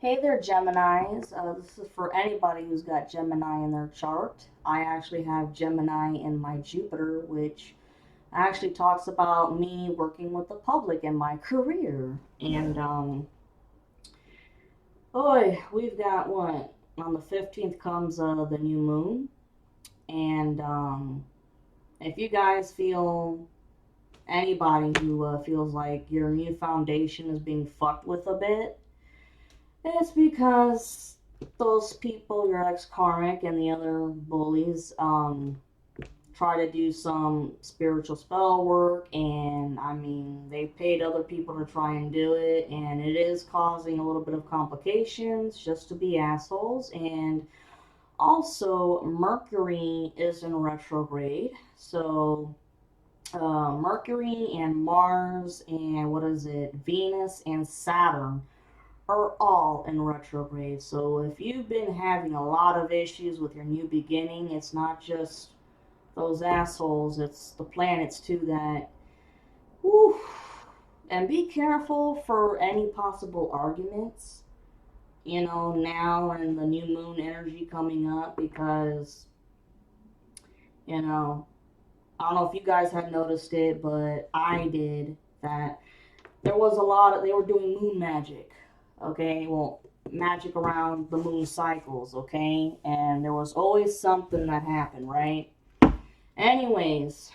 Hey there, Geminis. This is for anybody who's got Gemini in their chart. I actually have Gemini in my Jupiter, which actually talks about me working with the public in my career. And, boy, we've got what? On the 15th comes the new moon. And if you guys feel, anybody who feels like your new foundation is being fucked with a bit, it's because those people, your ex karmic and the other bullies, try to do some spiritual spell work, and I mean, they paid other people to try and do it, and it is causing a little bit of complications just to be assholes. And also, Mercury is in retrograde, so Mercury and Mars and what is it, Venus and Saturn are all in retrograde. So if you've been having a lot of issues with your new beginning, it's not just those assholes, it's the planets too that. Whew, and be careful for any possible arguments, now and the new moon energy coming up because, you know, I don't know if you guys had noticed it, but I did that there was a lot of, they were doing moon magic, okay? Well, magic around the moon cycles, okay? And there was always something that happened, right? Anyways,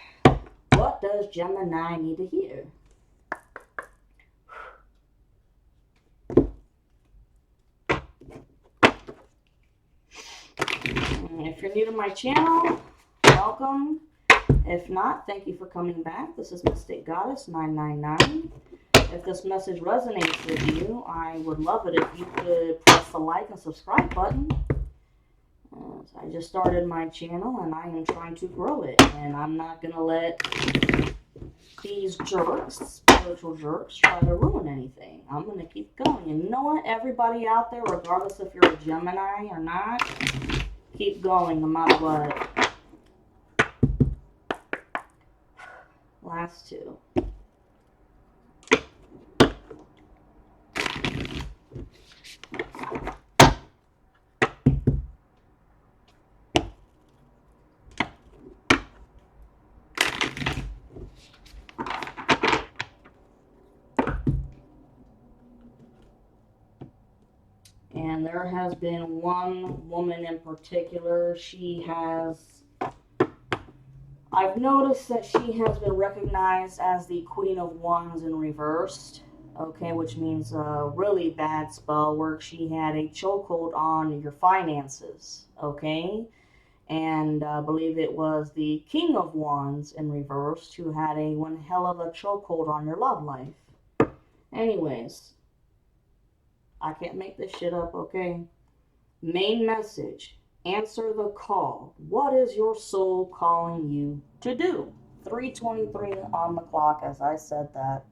what does Gemini need to hear? If you're new to my channel, welcome. If not, thank you for coming back. This is Mystic Goddess 999. If this message resonates with you, I would love it if you could press the like and subscribe button. I just started my channel and I am trying to grow it. And I'm not going to let these jerks, spiritual jerks, try to ruin anything. I'm going to keep going. And you know what? Everybody out there, regardless if you're a Gemini or not, keep going no matter what. Last two. And there has been one woman in particular. I've noticed that she has been recognized as the Queen of Wands in reversed, okay, which means really bad spell work. She had a chokehold on your finances, okay, and I believe it was the King of Wands in reversed who had a one hell of a chokehold on your love life. Anyways, I can't make this shit up, okay? Main message. Answer the call. What is your soul calling you to do? 3:23 on the clock as I said that.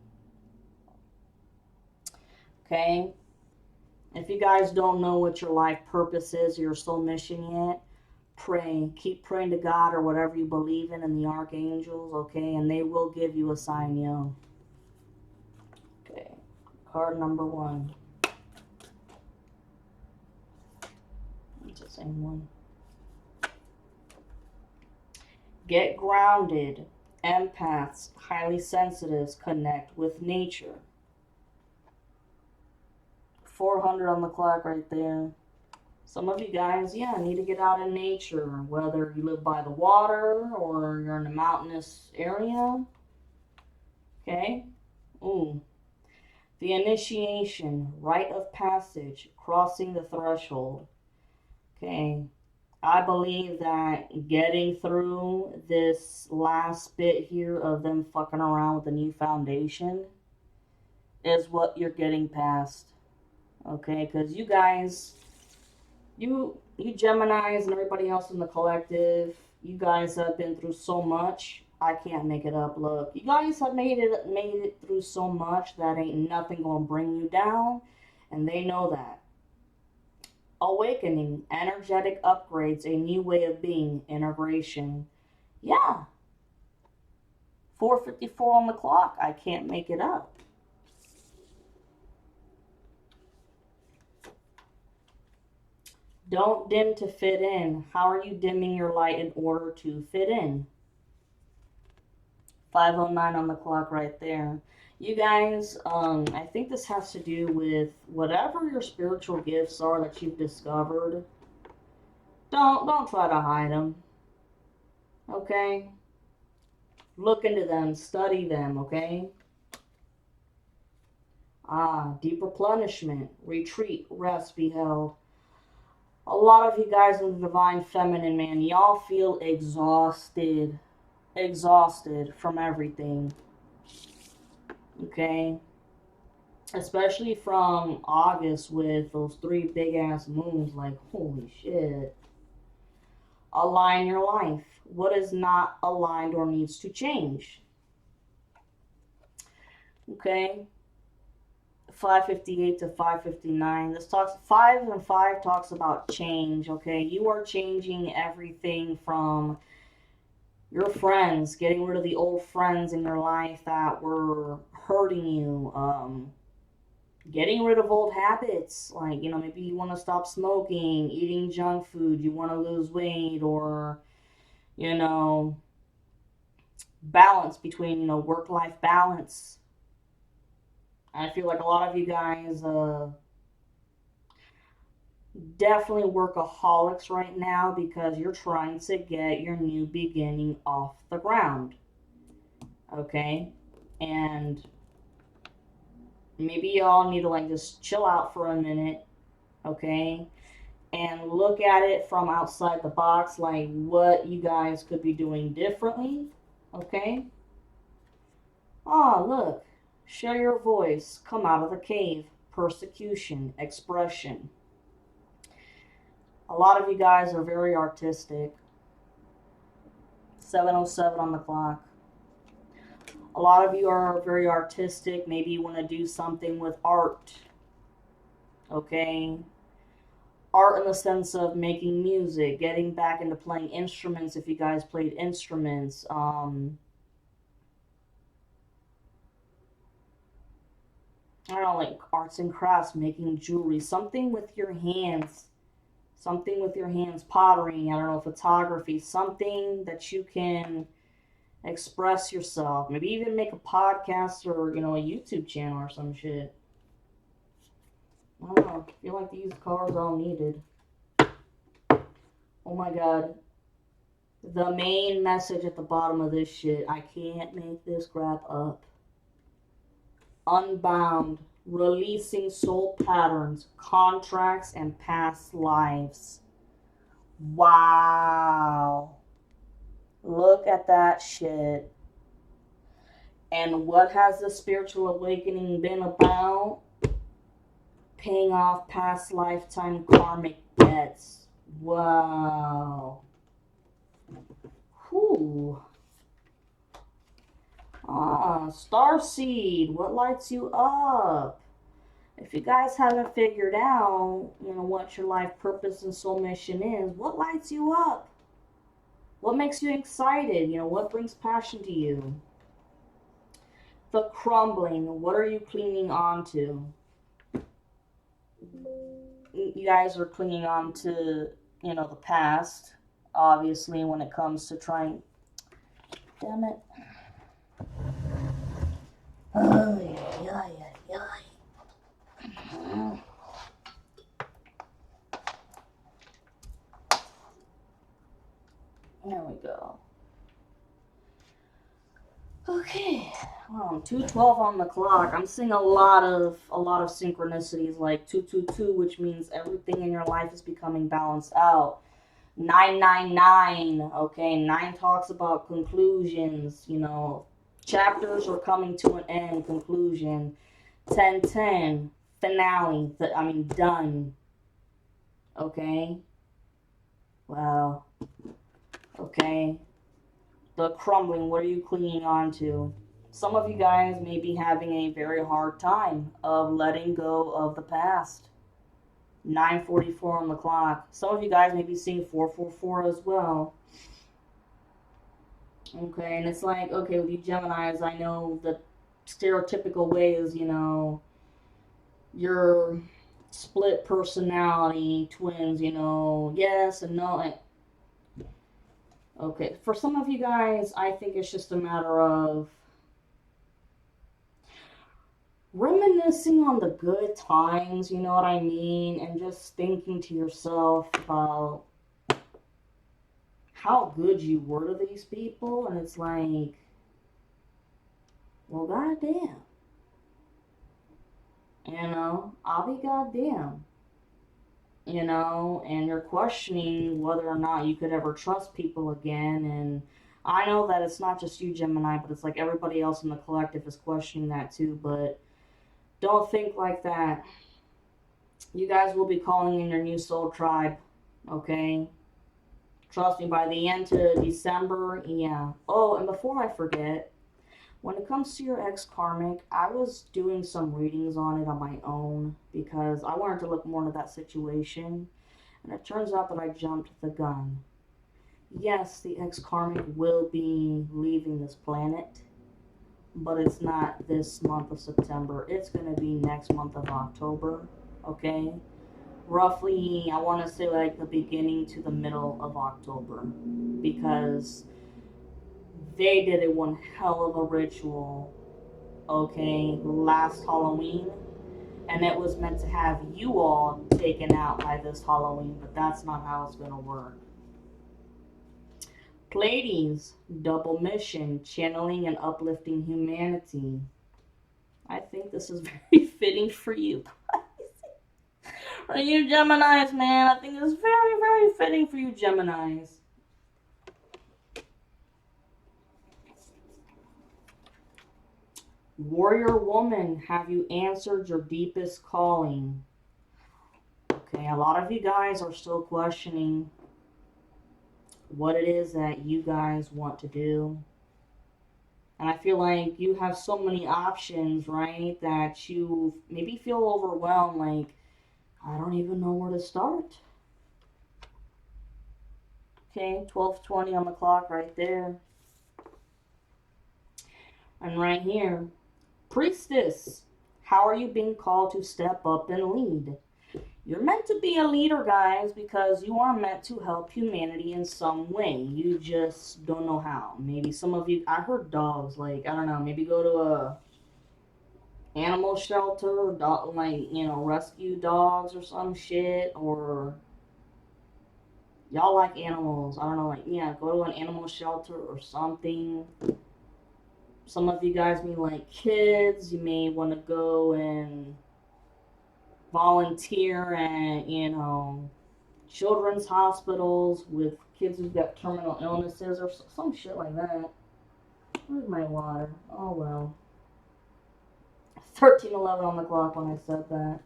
Okay? If you guys don't know what your life purpose is, your soul mission yet, pray. Keep praying to God or whatever you believe in the archangels, okay? And they will give you a sign, yo. Okay. Card number 1. It's the same one. Get grounded. Empaths, highly sensitives, connect with nature. 400 on the clock right there. Some of you guys, need to get out in nature, whether you live by the water or you're in a mountainous area. Okay? Ooh. The initiation, rite of passage, crossing the threshold. Okay? I believe that getting through this last bit here of them fucking around with the new foundation is what you're getting past. Okay? Because you guys, you Geminis and everybody else in the collective, you guys have been through so much. I can't make it up. Look, you guys have made it through so much that ain't nothing gonna bring you down, and they know that. Awakening, energetic upgrades, a new way of being, integration. Yeah. 4:54 on the clock. I can't make it up. Don't dim to fit in. How are you dimming your light in order to fit in? 5:09 on the clock right there. You guys, I think this has to do with whatever your spiritual gifts are that you've discovered. Don't try to hide them. Okay? Look into them, study them, okay? Deep replenishment, retreat, rest, be held. A lot of you guys in the divine feminine, man, y'all feel exhausted. Exhausted from everything. Okay? Especially from August with those 3 big ass moons. Like, holy shit. Align your life. What is not aligned or needs to change? Okay? 5:58 to 5:59. This talks 5 and 5 talks about change, okay? You are changing everything from your friends, getting rid of the old friends in your life that were hurting you, getting rid of old habits, like, maybe you want to stop smoking, eating junk food, you want to lose weight, or, you know, balance between, work-life balance. I feel like a lot of you guys, definitely workaholics right now because you're trying to get your new beginning off the ground. Okay? And maybe y'all need to like just chill out for a minute, okay? And look at it from outside the box, like what you guys could be doing differently, okay? Look, share your voice, come out of the cave, persecution, expression. A lot of you guys are very artistic. 7:07 on the clock. A lot of you are very artistic. Maybe you want to do something with art. Okay? Art in the sense of making music, getting back into playing instruments if you guys played instruments. I don't know, like arts and crafts, making jewelry, something with your hands. Something with your hands, pottery, I don't know, photography, something that you can express yourself. Maybe even make a podcast or, a YouTube channel or some shit. I don't know. I feel like these cards all needed. Oh my god. The main message at the bottom of this shit. I can't make this crap up. Unbound. Releasing soul patterns, contracts, and past lives. Wow. Look at that shit. And what has the spiritual awakening been about? Paying off past lifetime karmic debts. Wow. Whew. Starseed, what lights you up? If you guys haven't figured out, what your life purpose and soul mission is, what lights you up? What makes you excited? What brings passion to you? The crumbling, what are you clinging on to? You guys are clinging on to, the past, obviously, when it comes to trying. Damn it. Oh, yeah. There we go. Okay, 2:12 on the clock. I'm seeing a lot of synchronicities, like 222, which means everything in your life is becoming balanced out. 999. Okay, 9 talks about conclusions. Chapters are coming to an end. Conclusion. 1010 finale. Done. Okay. Wow. Okay. The crumbling, what are you clinging on to? Some of you guys may be having a very hard time of letting go of the past. 9:44 on the clock. Some of you guys may be seeing 444 as well. Okay, and it's like, okay, with you Geminis, I know the stereotypical way is, you're split personality, twins, you know, yes and no. Okay, for some of you guys, I think it's just a matter of reminiscing on the good times, you know what I mean? And just thinking to yourself about how good you were to these people. And it's like, well, goddamn. You know, I'll be goddamn. You know, and you're questioning whether or not you could ever trust people again. And I know that it's not just you, Gemini, but it's like everybody else in the collective is questioning that too. But don't think like that. You guys will be calling in your new soul tribe, okay? Trust me, by the end to December, yeah. Oh, and before I forget, when it comes to your ex-karmic, I was doing some readings on it on my own because I wanted to look more into that situation. And it turns out that I jumped the gun. Yes, the ex-karmic will be leaving this planet, but it's not this month of September. It's going to be next month of October, okay? Roughly, I want to say like the beginning to the middle of October, because they did a one hell of a ritual, okay, last Halloween, and it was meant to have you all taken out by this Halloween, but that's not how it's gonna work. Pleiades, double mission, channeling and uplifting humanity. I think this is very fitting for you. For you Geminis, man, I think it's very, very fitting for you Geminis. Warrior woman, have you answered your deepest calling? Okay, a lot of you guys are still questioning what it is that you guys want to do. And I feel like you have so many options, right? That you maybe feel overwhelmed, like, I don't even know where to start. Okay, 12:20 on the clock right there. And right here, priestess, how are you being called to step up and lead? You're meant to be a leader, guys, because you are meant to help humanity in some way. You just don't know how. Maybe some of you, I heard dogs, like, I don't know, maybe go to a animal shelter, dog, like, you know, rescue dogs or some shit, or y'all like animals. I don't know, like, yeah, go to an animal shelter or something. Some of you guys may like kids. You may want to go and volunteer at, you know, children's hospitals with kids who've got terminal illnesses or some shit like that. Where's my water? Oh well. 13:11 on the clock when I said that.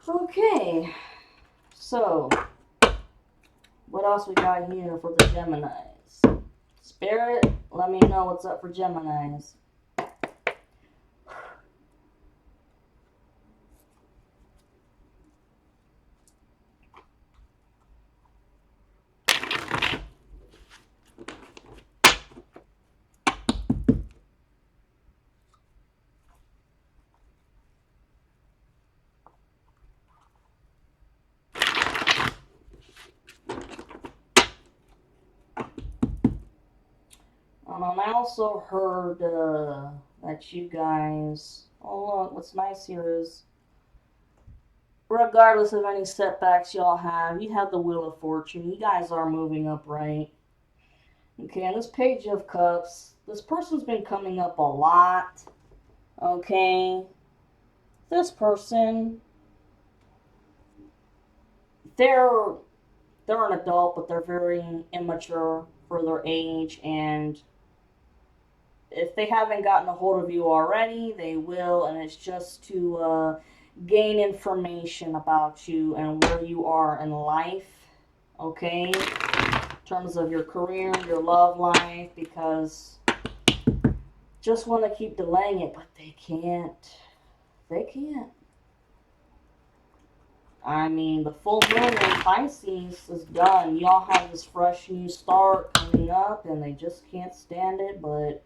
Okay. So, what else we got here for the Geminis? Spirit, let me know what's up for Geminis. And I also heard that you guys, oh look, what's nice here is, regardless of any setbacks y'all have, you have the Wheel of Fortune. You guys are moving up, right? Okay, and this Page of Cups, this person's been coming up a lot. Okay, this person, they're an adult, but they're very immature for their age, and if they haven't gotten a hold of you already, they will, and it's just to gain information about you and where you are in life, okay? In terms of your career, your love life, because just want to keep delaying it, but they can't. They can't. I mean, the full moon in Pisces is done. Y'all have this fresh new start coming up, and they just can't stand it, but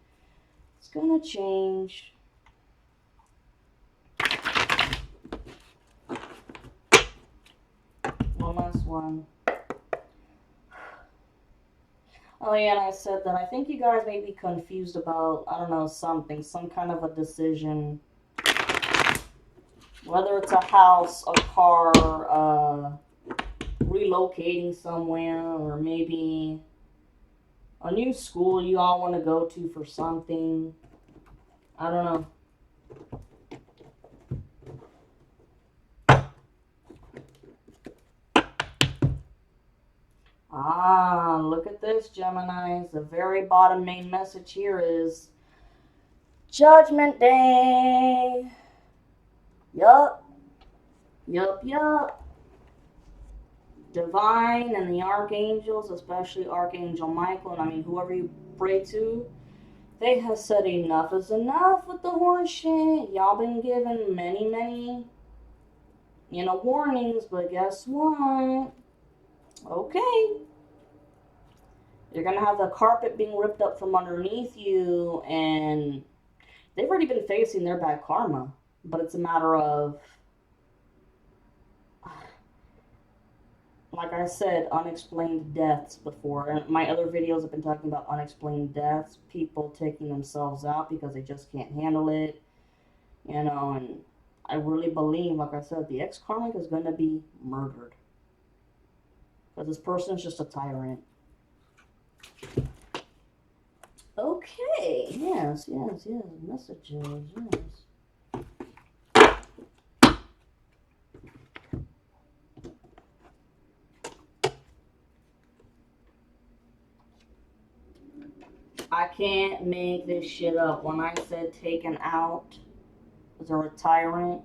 it's gonna change. one. Oh yeah, and I said that I think you guys may be confused about, I don't know, something, some kind of a decision. Whether it's a house, a car, relocating somewhere, or maybe a new school you all want to go to for something. I don't know. Ah, look at this, Geminis. The very bottom main message here is Judgment Day. Yup. Yup, yup. Divine and the archangels, especially Archangel Michael, and I mean whoever you pray to, they have said enough is enough with the horse shit. Y'all been given many, warnings, but guess what? Okay. You're gonna have the carpet being ripped up from underneath you, and they've already been facing their bad karma. But it's a matter of, like I said, unexplained deaths before. And my other videos have been talking about unexplained deaths, people taking themselves out because they just can't handle it, and I really believe, like I said, the ex-karmic is going to be murdered. Because this person is just a tyrant. Okay, yes, messages, yes. I can't make this shit up. When I said taken out as a tyrant,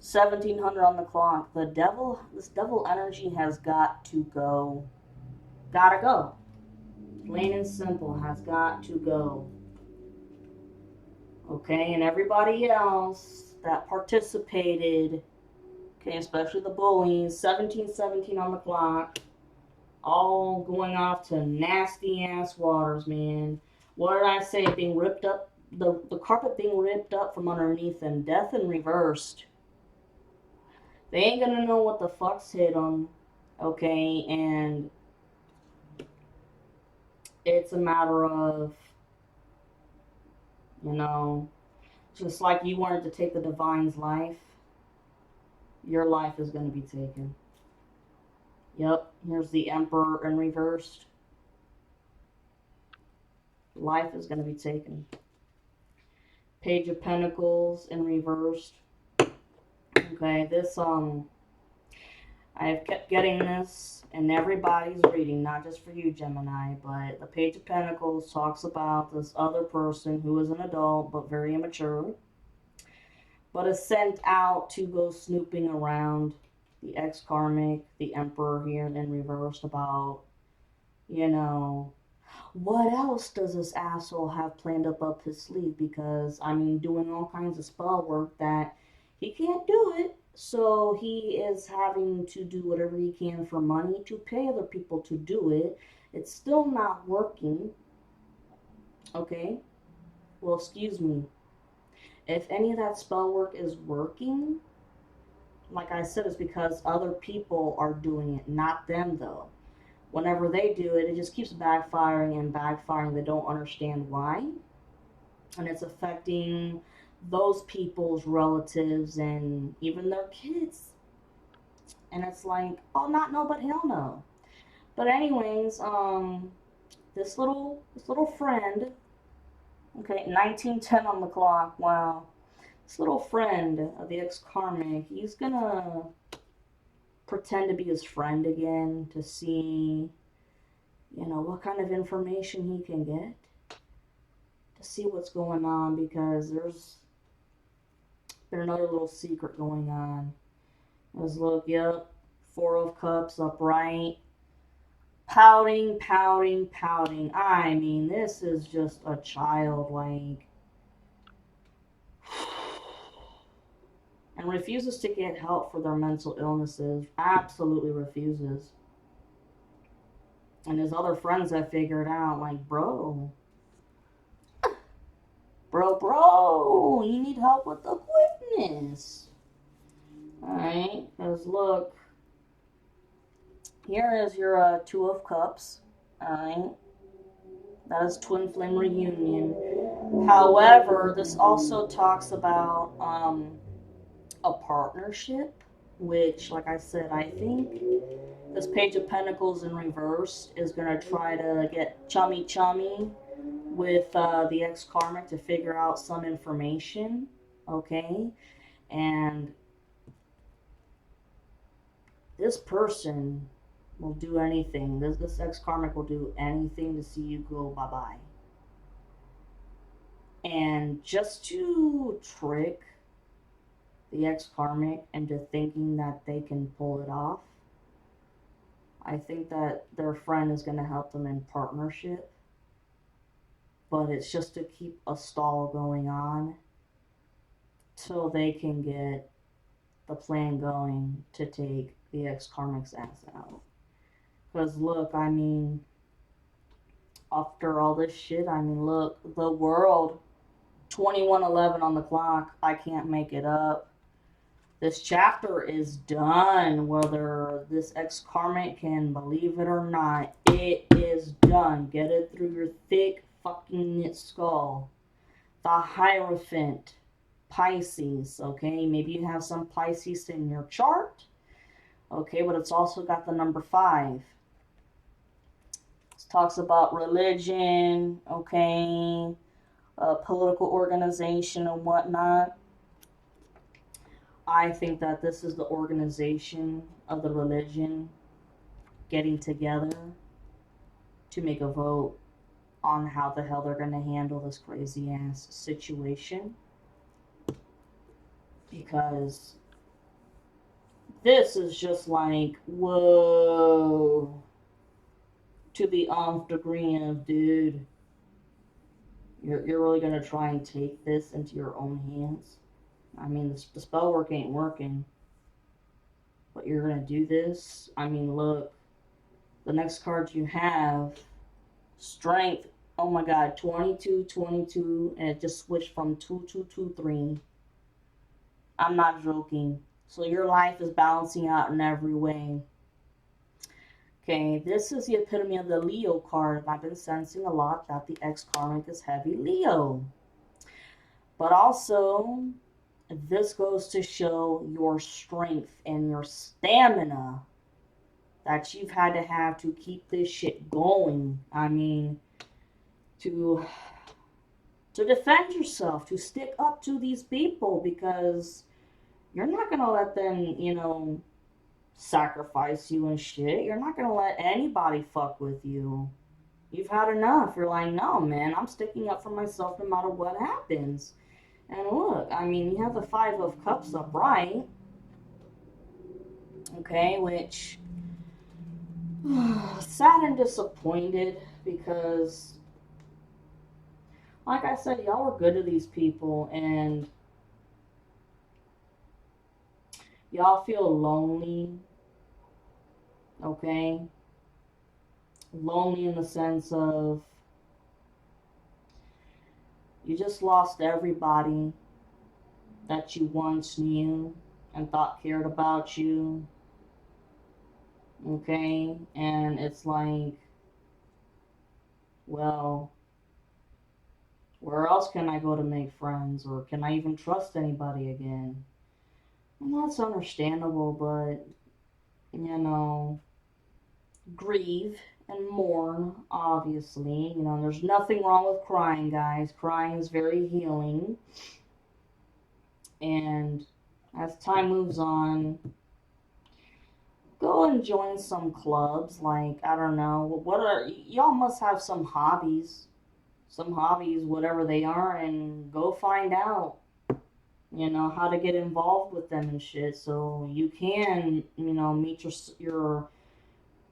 1700 on the clock. This devil energy has got to go. Gotta go. Plain and simple, has got to go. Okay, and everybody else that participated, okay, especially the bullies, 1717 on the clock, all going off to nasty ass waters, man. What did I say? Being ripped up, the carpet being ripped up from underneath them, death and reversed. They ain't gonna know what the fuck's hit them, okay, and it's a matter of, just like you wanted to take the divine's life, your life is going to be taken. Yep, here's the Emperor in reversed. Life is going to be taken. Page of Pentacles in reversed. Okay, this, I've kept getting this in everybody's reading, not just for you, Gemini, but the Page of Pentacles talks about this other person who is an adult but very immature, but is sent out to go snooping around the ex-karmic, the Emperor here in reversed, about, what else does this asshole have planned up his sleeve? Because, doing all kinds of spell work that he can't do it. So he is having to do whatever he can for money to pay other people to do it. It's still not working. Okay? Well, excuse me. If any of that spell work is working, like I said, it's because other people are doing it, not them, though. Whenever they do it, it just keeps backfiring and backfiring. They don't understand why. And it's affecting those people's relatives and even their kids. And it's like, oh, not no, but hell no. But anyways, this little friend, okay, 1910 on the clock, wow. This little friend of the ex-karmic, he's gonna pretend to be his friend again to see, what kind of information he can get. To see what's going on, because there's been another little secret going on. Let's look, yep, Four of Cups upright. Pouting. I mean, this is just a child, like, and refuses to get help for their mental illnesses. Absolutely refuses. And his other friends have figured out, like, bro, you need help with the quickness. Alright, because look, Here is your Two of Cups. Alright. That is twin flame reunion. However, this also talks about a partnership, which, like I said, I think this Page of Pentacles in reverse is going to try to get chummy chummy with the ex-karmic to figure out some information, okay? And this person will do anything. This ex-karmic will do anything to see you go bye-bye. And just to trick the ex-karmic into thinking that they can pull it off, I think that their friend is going to help them in partnership. But it's just to keep a stall going on till they can get the plan going to take the ex-karmic's ass out. Because look, I mean, after all this shit, I mean, look, the world, 21:11 on the clock, I can't make it up. This chapter is done, whether this ex-karmic can believe it or not. It is done. Get it through your thick fucking knit skull. The Hierophant, Pisces, okay? Maybe you have some Pisces in your chart, okay? But it's also got the number 5. This talks about religion, okay? Political organization and whatnot. I think that this is the organization of the religion getting together to make a vote on how the hell they're going to handle this crazy ass situation. Because this is just like, whoa, to the nth degree of, dude, you're really going to try and take this into your own hands? I mean, the spell work ain't working, but you're going to do this? I mean, look, the next card you have, Strength, oh my god, 22, 22, and it just switched from 2, 2, 2, 3. I'm not joking. So your life is balancing out in every way. Okay, this is the epitome of the Leo card. I've been sensing a lot that the ex-karmic is heavy Leo. But also, this goes to show your strength and your stamina that you've had to have to keep this shit going. I mean, to defend yourself, to stick up to these people, because you're not going to let them, you know, sacrifice you and shit. You're not going to let anybody fuck with you. You've had enough. You're like, no, man, I'm sticking up for myself no matter what happens. And look, I mean, you have the 5 of Cups upright. Okay, which, sad and disappointed, because, like I said, y'all were good to these people, and y'all feel lonely, okay? Lonely in the sense of you just lost everybody that you once knew and thought cared about you, okay? And it's like, well, where else can I go to make friends, or can I even trust anybody again? And that's understandable, but, you know, grieve and mourn, obviously. You know, there's nothing wrong with crying, guys. Crying is very healing. And as time moves on, go and join some clubs. Like, I don't know, y'all must have some hobbies, whatever they are, and go find out, you know, how to get involved with them and shit, so you can, you know, meet your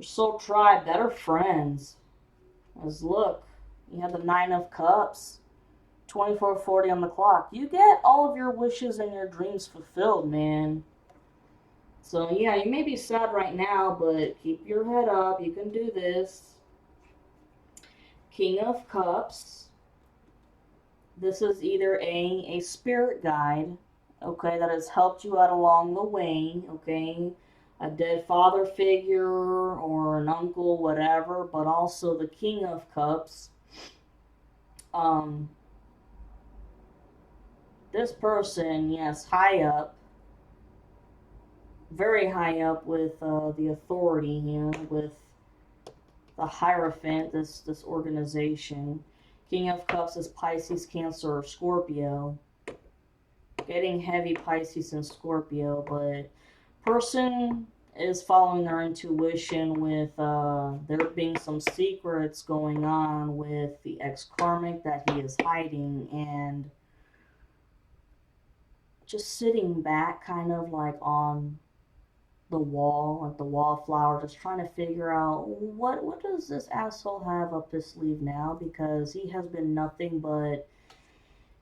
soul tribe, better friends. As look, you have the 9 of Cups, 24:40 on the clock. You get all of your wishes and your dreams fulfilled, man. So yeah, you may be sad right now, but keep your head up. You can do this. King of Cups. This is either a spirit guide, okay, that has helped you out along the way, okay? a dead father figure or an uncle, whatever, but also the King of Cups. Um, this person, yes, high up, very high up with the authority here, with the Hierophant, this organization. King of Cups is Pisces, Cancer, or Scorpio. Getting heavy Pisces and Scorpio, but person is following their intuition with there being some secrets going on with the ex-karmic that he is hiding, and just sitting back kind of like on the wall, like the wallflower, just trying to figure out what does this asshole have up his sleeve now, because he has been nothing but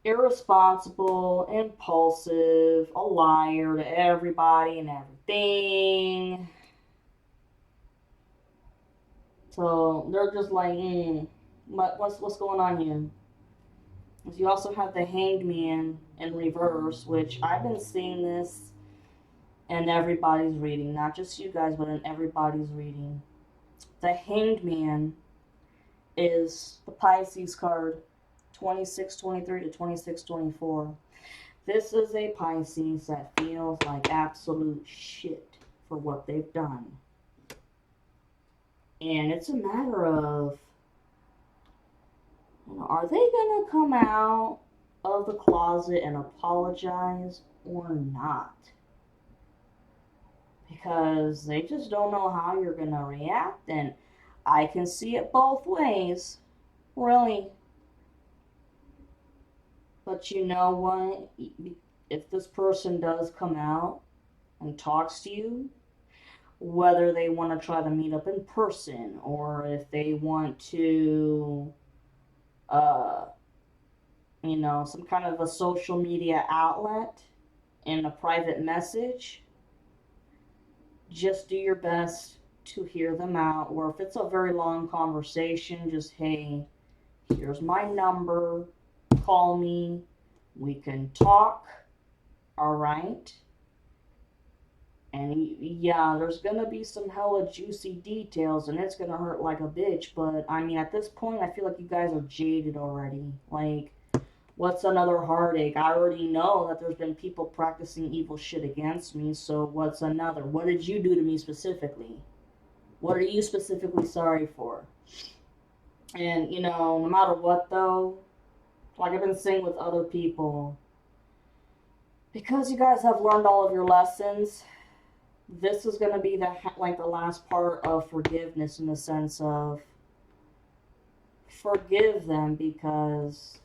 irresponsible, impulsive, a liar to everybody and everything. So they're just like, what's going on here? You also have the Hanged Man in reverse, which I've been seeing this in everybody's reading, not just you guys, but in everybody's reading. The Hanged Man is the Pisces card, 2623 to 2624. This is a Pisces that feels like absolute shit for what they've done. And it's a matter of, are they going to come out of the closet and apologize or not? Because they just don't know how you're going to react. And I can see it both ways, really. But you know what? If this person does come out and talks to you, whether they want to try to meet up in person or if they want to, some kind of a social media outlet in a private message, just do your best to hear them out. Or if it's a very long conversation, just, hey, here's my number, call me, we can talk, all right? And yeah, there's gonna be some hella juicy details, and it's gonna hurt like a bitch, but I mean, at this point, I feel like you guys are jaded already. Like, what's another heartache? I already know that there's been people practicing evil shit against me, so what's another? What did you do to me specifically? What are you specifically sorry for? And, no matter what, though, like I've been saying with other people, because you guys have learned all of your lessons, this is going to be the last part of forgiveness, in the sense of forgive them because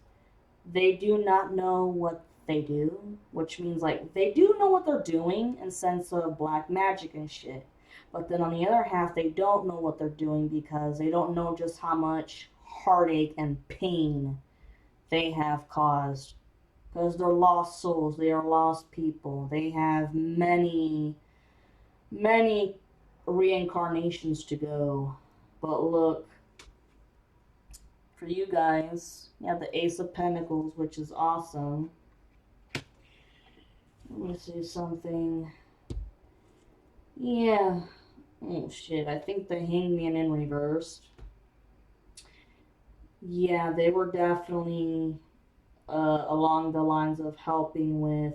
they do not know what they do, which means like they do know what they're doing in sense of black magic and shit. But then on the other half, they don't know what they're doing because they don't know just how much heartache and pain they have caused. Because they're lost souls, they are lost people. They have many, many reincarnations to go. But look, for you guys, you have the Ace of Pentacles, which is awesome. Let me see something. Yeah. Oh shit, I think the Hangman in reversed. Yeah, they were definitely along the lines of helping with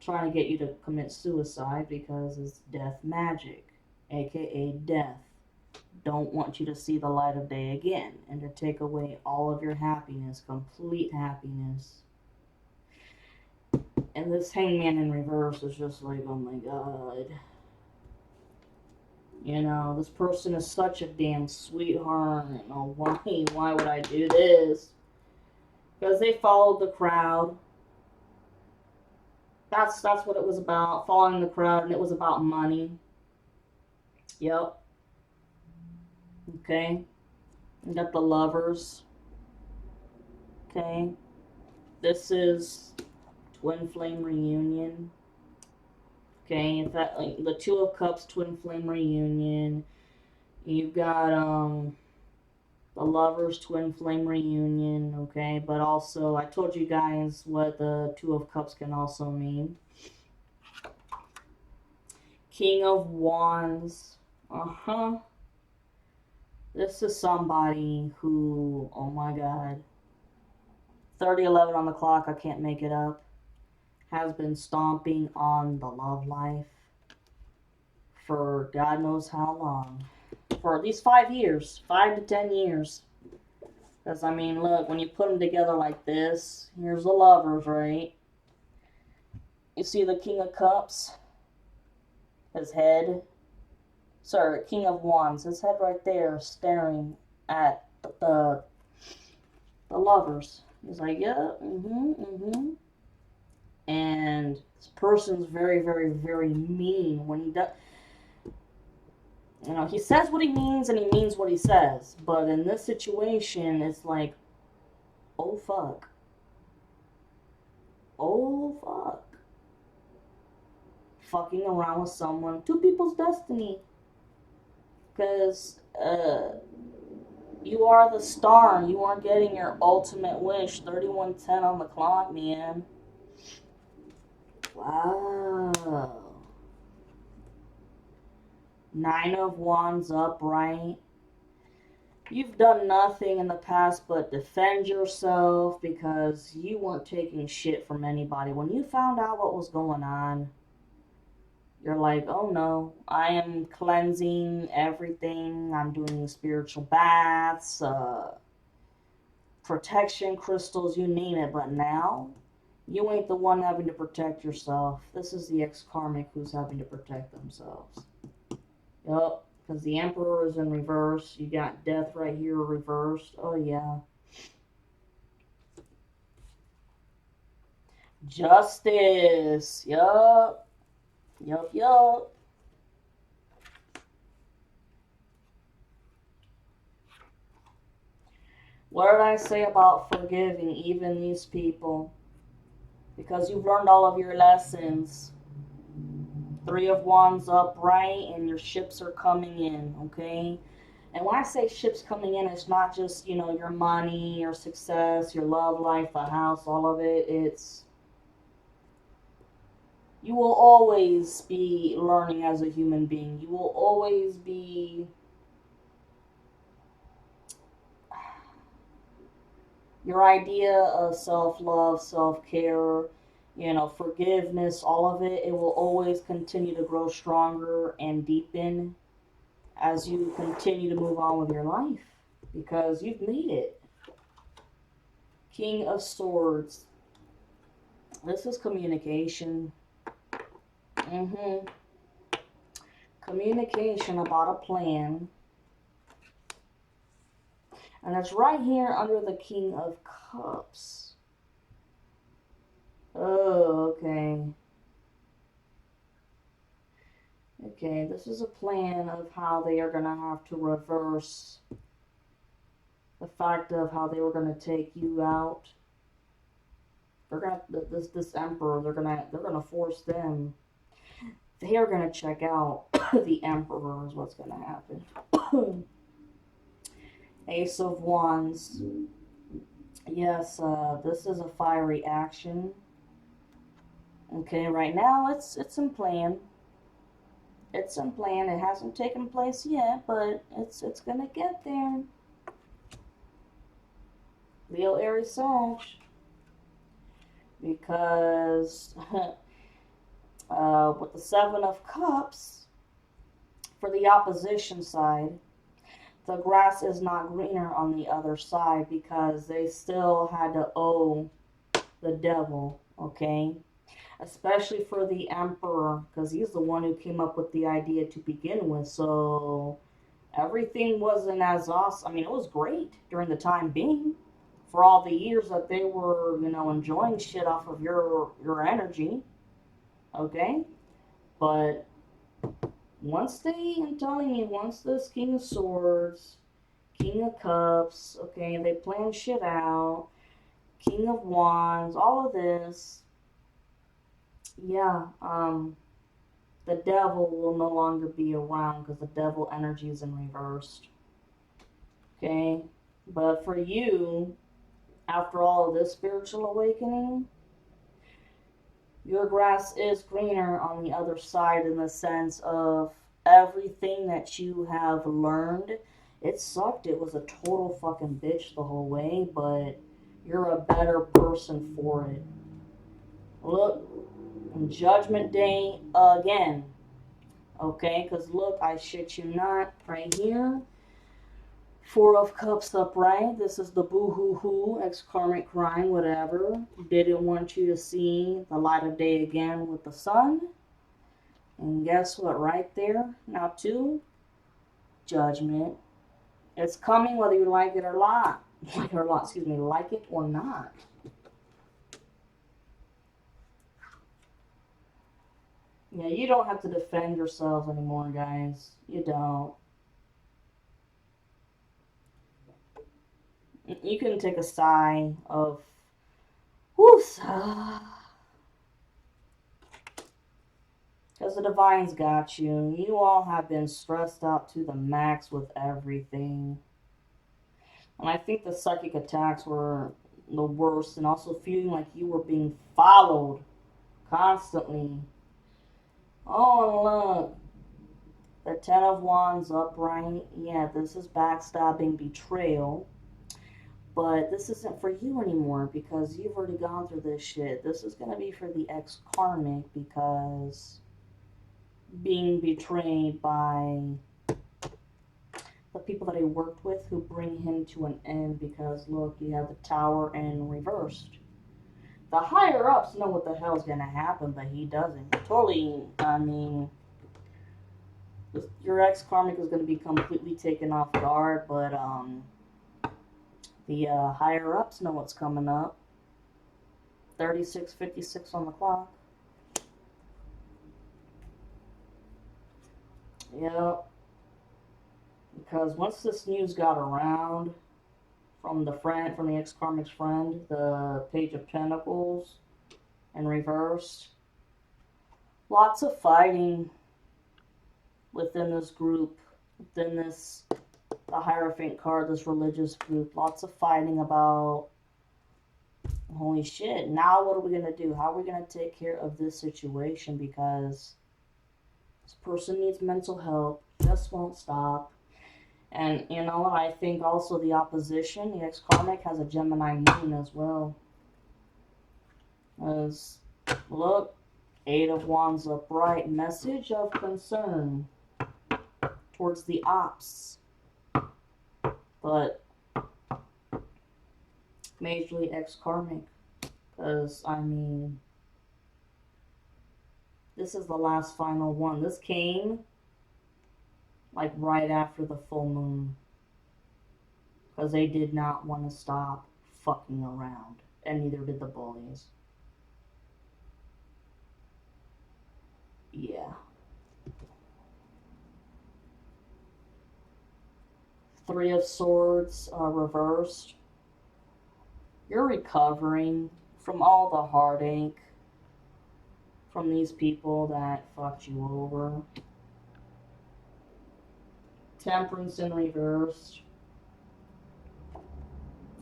trying to get you to commit suicide because it's death magic, aka death. Don't want you to see the light of day again and to take away all of your happiness, complete happiness. And this Hangman in reverse is just like, oh my god. This person is such a damn sweetheart. Oh, why would I do this? Because they followed the crowd. That's what it was about, following the crowd, and it was about money. Yep. Okay. We got the Lovers. Okay. This is Twin Flame Reunion. Okay, the Two of Cups, Twin Flame Reunion. You've got the Lovers, Twin Flame Reunion. Okay, but also I told you guys what the Two of Cups can also mean. King of Wands. This is somebody who, oh my god, 3011 on the clock, I can't make it up, has been stomping on the love life for God knows how long. For at least 5 years, 5 to 10 years. Because, I mean, look, when you put them together like this, here's the lovers, right? You see the King of Cups? His head. Sorry, King of Wands. His head right there staring at the lovers. He's like, yeah, And this person's very, very, very mean when he does. You know, he says what he means and he means what he says. But in this situation, it's like, oh fuck. Oh fuck. Fucking around with someone. Two people's destiny. Because, you are the star. You are getting your ultimate wish. 3110 on the clock, man. Wow. 9 of Wands upright. You've done nothing in the past but defend yourself because you weren't taking shit from anybody. When you found out what was going on, you're like, oh no, I am cleansing everything. I'm doing spiritual baths, protection crystals, you name it. But now, you ain't the one having to protect yourself. This is the ex-karmic who's having to protect themselves. Yup, because the Emperor is in reverse. You got Death right here reversed. Oh, yeah. Justice. Yup. Yup. What did I say about forgiving even these people? Because you've learned all of your lessons. 3 of Wands upright and your ships are coming in, okay? And when I say ships coming in, it's not just, you know, your money, your success, your love life, the house, all of it. It's, you will always be learning as a human being. You will always be, your idea of self-love, self-care, you know, forgiveness, all of it, it will always continue to grow stronger and deepen as you continue to move on with your life because you've made it. King of Swords. This is communication. Communication about a plan. And it's right here under the King of Cups. Oh, okay. Okay, this is a plan of how they are going to have to reverse the fact of how they were going to take you out. They're going to, this Emperor, they're going to force them. They are going to check out the Emperor is what's going to happen. Ace of Wands. Yes, this is a fiery action. Okay, right now it's in plan. It's in plan. It hasn't taken place yet, but it's gonna get there. Leo, Aries, Sag. Because with the 7 of Cups, for the opposition side, the grass is not greener on the other side because they still had to owe the devil, okay? Especially for the Emperor, because he's the one who came up with the idea to begin with. So everything wasn't as awesome. I mean, it was great during the time being for all the years that they were, you know, enjoying shit off of your energy, okay? But once they, I'm telling you, once this King of Swords, King of Cups, okay, they plan shit out, King of Wands, all of this, yeah, the devil will no longer be around because the devil energy is in reversed. Okay? But for you, after all of this spiritual awakening, Your grass is greener on the other side in the sense of everything that you have learned. It sucked. It was a total fucking bitch the whole way, but you're a better person for it. Look, Judgment Day again. Okay, because look, I shit you not, right here. Four of Cups upright. This is the boo-hoo-hoo, ex-karmic crime, whatever. Didn't want you to see the light of day again with the sun. And guess what, right there, now too, Judgment. It's coming whether you like it or not. Like it or not. Yeah, you don't have to defend yourselves anymore, guys. You don't. You can take a sigh of, whoo, because the Divine's got you. You all have been stressed out to the max with everything. And I think the psychic attacks were the worst, and also feeling like you were being followed constantly. Oh, look. The Ten of Wands upright. Yeah, this is backstabbing, betrayal. But this isn't for you anymore because you've already gone through this shit. This is going to be for the ex-karmic because being betrayed by the people that he worked with who bring him to an end because, look, you have the Tower in reversed. The higher-ups know what the hell's going to happen, but he doesn't. Totally, I mean, your ex-karmic is going to be completely taken off guard, but, the higher-ups know what's coming up. 36:56 on the clock. Yep. Because once this news got around from the ex-karmic's friend, the Page of Pentacles in reverse, lots of fighting within this group, within this, the Hierophant card, this religious group. Lots of fighting about, holy shit, now what are we going to do? How are we going to take care of this situation? Because this person needs mental help, just won't stop. And you know what? I think also the opposition, the ex-karmic, has a Gemini moon as well. As, look, Eight of Wands upright, message of concern towards the ops. But majorly ex-karmic. Because, I mean, this is the last final one. This came like right after the full moon. Because they did not want to stop fucking around. And neither did the Bullies. Yeah. Three of Swords reversed. You're recovering from all the heartache from these people that fucked you over. Temperance in reversed.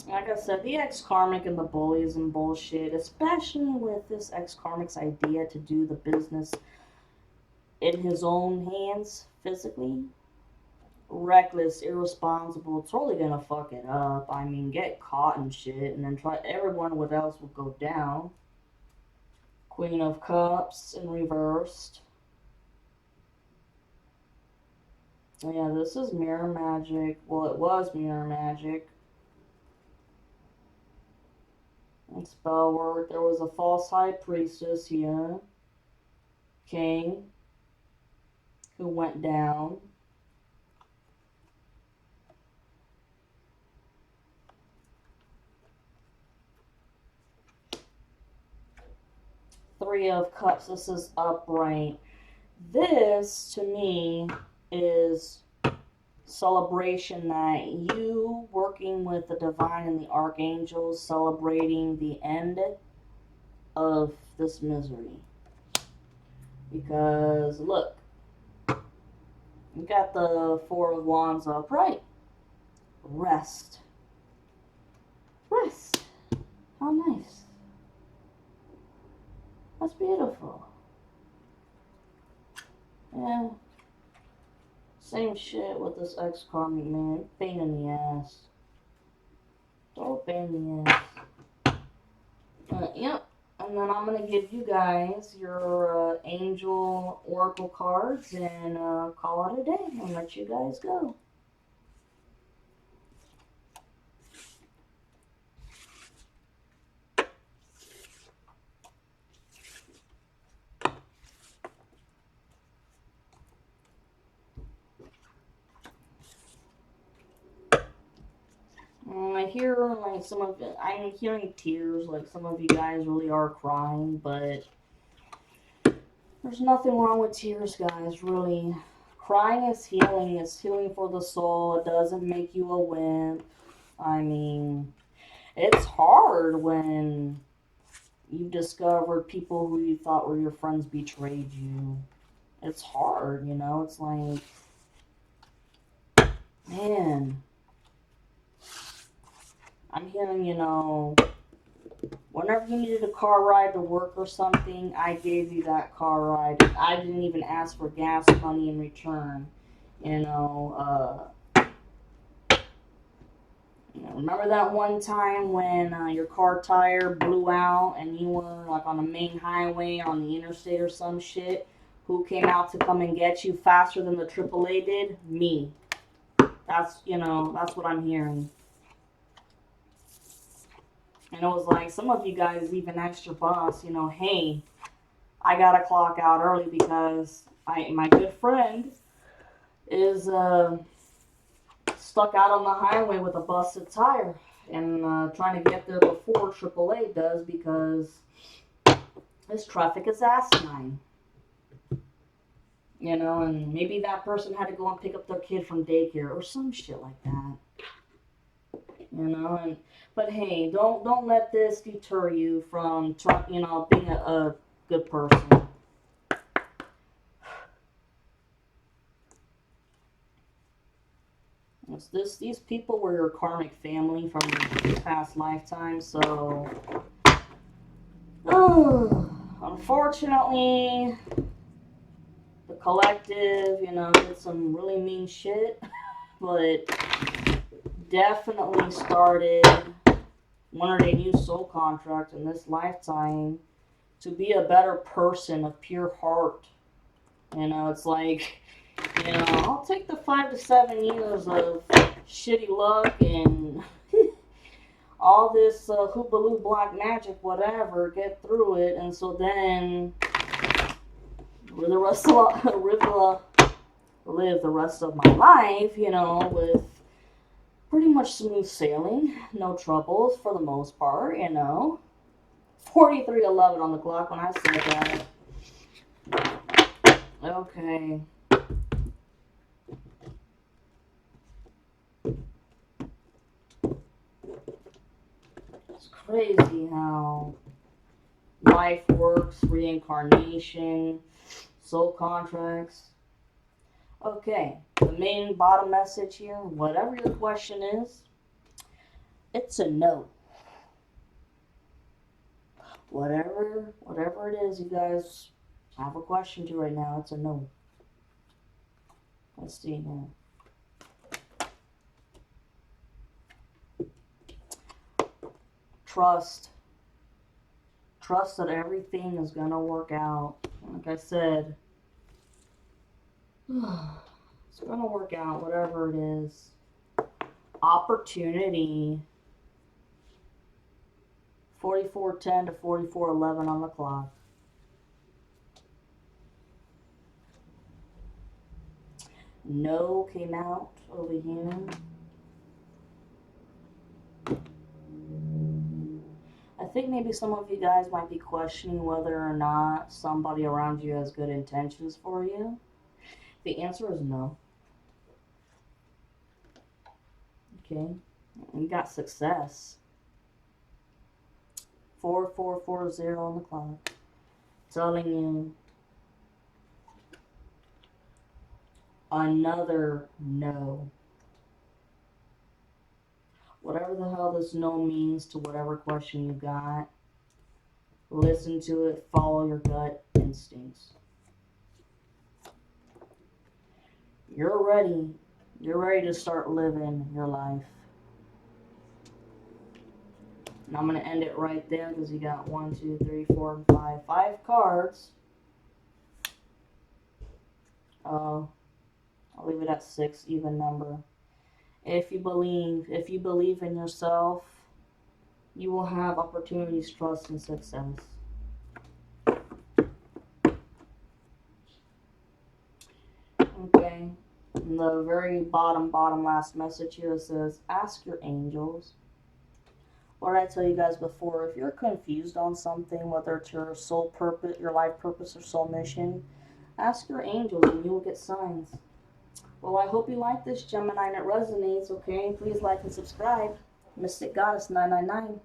Like I said, the ex-karmic and the Bullies and bullshit, especially with this ex-karmic's idea to do the business in his own hands, physically. Reckless, irresponsible, totally gonna fuck it up. I mean, get caught and shit, and then try everyone what else will go down. Queen of Cups in reversed. Yeah, this is mirror magic. Well, it was mirror magic. And spell work. There was a false high priestess here. King. Who went down. Three of Cups. This is upright. This, to me, is celebration that you working with the Divine and the archangels, celebrating the end of this misery. Because, look, you got the Four of Wands upright. Rest. Rest. How nice. That's beautiful. Yeah. Same shit with this ex-karmic man. Pain in the ass. Total pain in the ass. Yep. And then I'm going to give you guys your angel oracle cards and call it a day and let you guys go. I hear like I'm hearing tears, like some of you guys really are crying, but there's nothing wrong with tears, guys, really. Crying is healing. It's healing for the soul. It doesn't make you a wimp. I mean, it's hard when you've discovered people who you thought were your friends betrayed you. It's hard, you know? It's like, man, I'm hearing, whenever you needed a car ride to work or something, I gave you that car ride. I didn't even ask for gas money in return. Remember that one time when your car tire blew out and you were like on the main highway or on the interstate or some shit? Who came out to come and get you faster than the AAA did? Me. That's what I'm hearing. And it was like some of you guys even asked your boss, hey, I gotta clock out early because my good friend is stuck out on the highway with a busted tire and trying to get there before AAA does because this traffic is asinine. And maybe that person had to go and pick up their kid from daycare or some shit like that. But hey, don't let this deter you from being a good person. These people were your karmic family from past lifetimes, so unfortunately the collective, did some really mean shit, but definitely started one of their new soul contract in this lifetime to be a better person of pure heart. It's like, I'll take the 5 to 7 years of shitty luck and all this hoobaloo black magic, whatever, get through it, and so then live the rest of my life, with pretty much smooth sailing, no troubles for the most part, 43:11 on the clock when I said that. Okay. It's crazy how life works, reincarnation, soul contracts. Okay, the main bottom message here, whatever your question is, it's a no. Whatever it is you guys have a question to right now, it's a no. Let's see here. Trust that everything is gonna work out. Like I said, it's gonna work out, whatever it is. Opportunity. 44:10 to 44:11 on the clock. No came out over here. I think maybe some of you guys might be questioning whether or not somebody around you has good intentions for you. The answer is no. Okay, you got success. 4440 on the clock. Telling you another no. Whatever the hell this no means to whatever question you got, Listen to it. Follow your gut instincts. You're ready. You're ready to start living your life. And I'm going to end it right there because you got 1, 2, 3, 4, and 5. 5 cards. I'll leave it at 6, even number. If you believe in yourself, you will have opportunities, trust, and success. Okay. In the very bottom last message here, it says, ask your angels. What did I tell you guys before? If you're confused on something, whether it's your soul purpose, your life purpose, or soul mission, ask your angels and you will get signs. Well, I hope you like this, Gemini, and it resonates, okay? Please like and subscribe. Mystic Goddess 999.